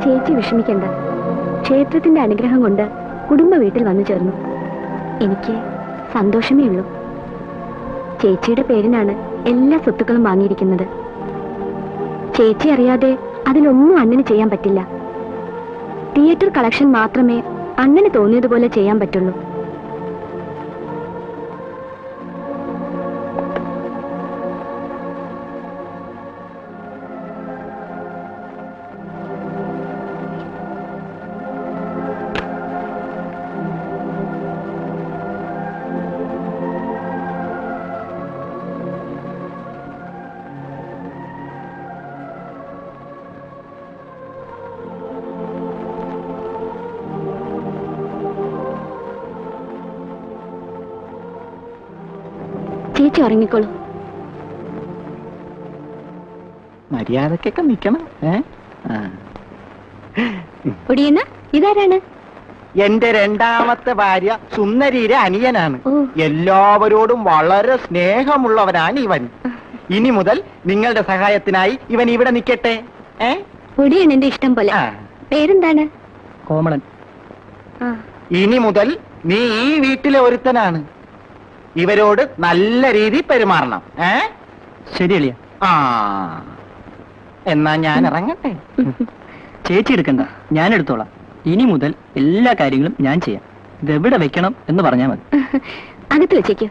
ചേച്ചി വിഷമിക്കണ്ട. ക്ഷേത്രത്തിന്റെ അനുഗ്രഹം കൊണ്ട് കുടുംബ വീട്ടിൽ വന്നു ചേർന്നു. എനിക്ക് സന്തോഷമേ ഉള്ളൂ. ചേച്ചിയുടെ പേരിനാണ് എല്ലാ സ്വത്തുക്കളും വാങ്ങിയിരിക്കുന്നത്. ചേച്ചി അറിയാതെ അതിലൊന്നും അണ്ണന് ചെയ്യാൻ പറ്റില്ല. തിയേറ്റർ കളക്ഷൻ മാത്രമേ അണ്ണന് തോന്നിയതുപോലെ ചെയ്യാൻ പറ്റുള്ളൂ. ചേച്ചി ഉറങ്ങിക്കോളൂ. മര്യാദക്കൊക്കെ നിക്കണം. ഒടിയന, ഇതാരാണ്? എന്റെ രണ്ടാമത്തെ ഭാര്യ സുന്ദരിയുടെ അനിയനാണ്. എല്ലാവരോടും വളരെ സ്നേഹമുള്ളവനാണ് ഇവൻ. ഇനി മുതൽ നിങ്ങളുടെ സഹായത്തിനായി ഇവൻ ഇവിടെ നിൽക്കട്ടെ. ഒടിയൻ എന്റെ ഇഷ്ടം പോലെ. പേരെന്താണ്? കോമളൻ. ഇനി മുതൽ നീ ഈ വീട്ടിലെ ഒരുത്തനാണ്. ഇവരോട് നല്ല രീതി പെരുമാറണം. ശരിയല്ല? എന്നാ ഞാൻ ഇറങ്ങട്ടെ. ചേച്ചി എടുക്കണ്ട, ഞാൻ എടുത്തോളാം. ഇനി മുതൽ എല്ലാ കാര്യങ്ങളും ഞാൻ ചെയ്യാം. ഇതെവിടെ വെക്കണം എന്ന് പറഞ്ഞാൽ മതി. അകത്ത് വെച്ചേക്കോ.